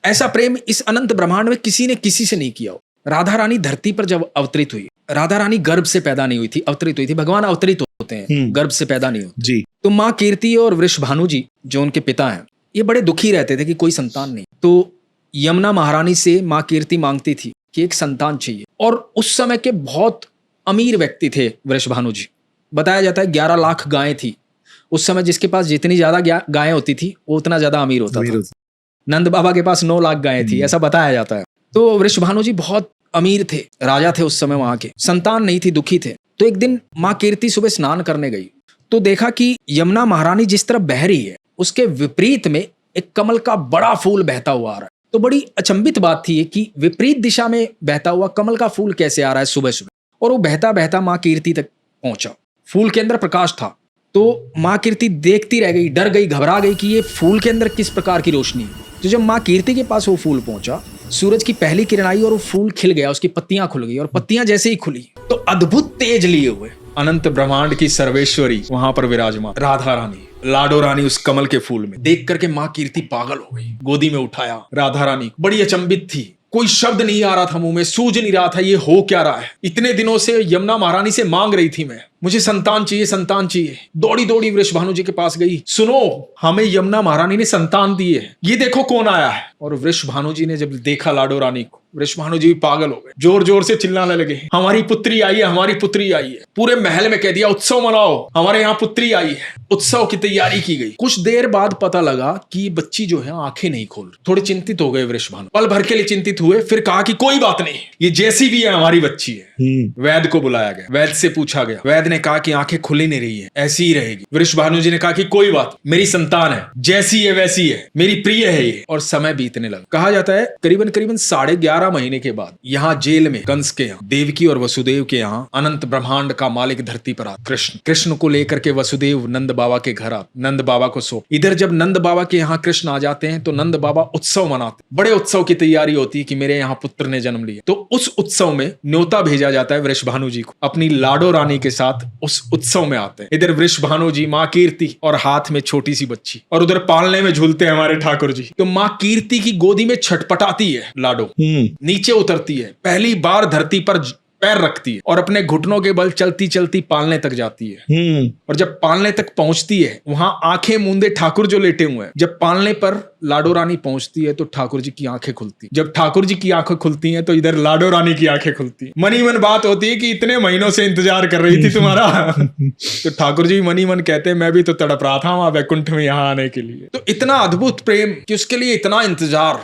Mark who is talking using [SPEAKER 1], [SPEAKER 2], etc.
[SPEAKER 1] ऐसा प्रेम इस अनंत ब्रह्मांड में किसी ने किसी से नहीं किया हो। राधा रानी धरती पर जब अवतरित हुई, राधा रानी गर्भ से पैदा नहीं हुई थी, अवतरित हुई थी। भगवान अवतरित होते हैं, गर्भ से पैदा नहीं होते
[SPEAKER 2] जी।
[SPEAKER 1] तो माँ कीर्ति और वृषभानु जी जो उनके पिता हैं, ये बड़े दुखी रहते थे कि कोई संतान नहीं। तो यमुना महारानी से माँ कीर्ति मांगती थी कि एक संतान चाहिए, और उस समय के बहुत अमीर व्यक्ति थे वृषभानु जी। बताया जाता है 11 लाख गायें थी उस समय। जिसके पास जितनी ज्यादा गायें होती थी वो उतना ज्यादा अमीर होता था। नंद बाबा के पास 9 लाख गायें थी, ऐसा बताया जाता है। तो वृषभानु जी बहुत अमीर थे, राजा थे उस समय वहां के, संतान नहीं थी, दुखी थे। तो एक दिन माँ कीर्ति सुबह स्नान करने गई तो देखा कि यमुना महारानी जिस तरफ बह रही है उसके विपरीत में एक कमल का बड़ा फूल बहता हुआ आ रहा है। तो बड़ी अचंभित बात थी कि विपरीत दिशा में बहता हुआ कमल का फूल कैसे आ रहा है सुबह सुबह। और वो बहता बहता माँ कीर्ति तक पहुंचा। फूल के अंदर प्रकाश था। तो माँ कीर्ति देखती रह गई, डर गई, घबरा गई कि ये फूल के अंदर किस प्रकार की रोशनी है। तो जब माँ कीर्ति के पास वो फूल पहुंचा, सूरज की पहली किरण आई और वो फूल खिल गया, उसकी पत्तियां खुल गई। और पत्तियां जैसे ही खुली तो अद्भुत तेज लिए हुए अनंत ब्रह्मांड की सर्वेश्वरी वहां पर विराजमान राधा रानी, लाडो रानी उस कमल के फूल में। देख करके माँ कीर्ति पागल हो गई, गोदी में उठाया राधा रानी, बड़ी अचंभित थी। कोई शब्द नहीं आ रहा था मुंह में, सूझ नहीं रहा था ये हो क्या रहा है। इतने दिनों से यमुना महारानी से मांग रही थी मैं, मुझे संतान चाहिए, संतान चाहिए। दौड़ी दौड़ी वृषभानु जी के पास गई, सुनो हमें यमुना महारानी ने संतान दी है, ये देखो कौन आया है। और वृषभानु जी ने जब देखा लाडो रानी को, वृषभानु जी भी पागल हो गए, जोर जोर से चिल्लाने लगे, हमारी पुत्री आई है, हमारी पुत्री आई है। पूरे महल में कह दिया उत्सव मनाओ, हमारे यहाँ पुत्री आई है। उत्सव की तैयारी की गई। कुछ देर बाद पता लगा कि बच्ची जो है आंखें नहीं खोल। थोड़े चिंतित हो गए वृषभानु, पल भर के लिए चिंतित हुए। फिर कहा कि कोई बात नहीं, ये जैसी भी है हमारी बच्ची है। वैद्य को बुलाया गया, वैद्य से पूछा गया। वैद्य ने कहा कि आंखें खुली नहीं रही है, ऐसी ही रहेगी। वृषभानु जी ने कहा कि कोई बात, मेरी संतान है, जैसी है वैसी है, मेरी प्रिय है ये। और समय बीतने लगा। कहा जाता है करीबन 11.5 महीने के बाद यहाँ जेल में कंस के यहाँ, देवकी और वसुदेव के यहाँ अनंत ब्रह्मांड का मालिक धरती पर आता कृष्ण को लेकर के वसुदेव नंद बाबा के घर आते, नंद बाबा को सो। इधर जब नंद बाबा के यहाँ कृष्ण आ जाते हैं तो नंद बाबा उत्सव मनाते। बड़े उत्सव की तैयारी होती है कि मेरे यहाँ पुत्र ने जन्म लिया। तो उस उत्सव में न्योता भेजा जाता है वृषभानु जी को, अपनी लाडो रानी के साथ उस उत्सव में आते हैं। इधर वृषभानु जी, माँ कीर्ति और हाथ में छोटी सी बच्ची, और उधर पालने में झूलते हैं हमारे ठाकुर जी। तो माँ कीर्ति की गोदी में छटपटाती है लाडो, नीचे उतरती है, पहली बार धरती पर पैर रखती है और अपने घुटनों के बल चलती चलती पालने तक जाती है। और जब पालने तक पहुंचती है, वहां आंखें मूंदे ठाकुर जो लेटे हुए हैं, जब पालने पर लाडो रानी पहुंचती है तो ठाकुर जी की आंखें खुलती। जब ठाकुर जी की आंखें खुलती हैं तो इधर लाडो रानी की आंखें खुलती हैं। मनी मन बात होती है कि इतने महीनों से इंतजार कर रही थी तुम्हारा। तो ठाकुर जी मनी मन कहते हैं मैं भी तो तड़प रहा था वहां वैकुंठ में यहाँ आने के लिए। तो इतना अद्भुत प्रेम कि उसके लिए इतना इंतजार।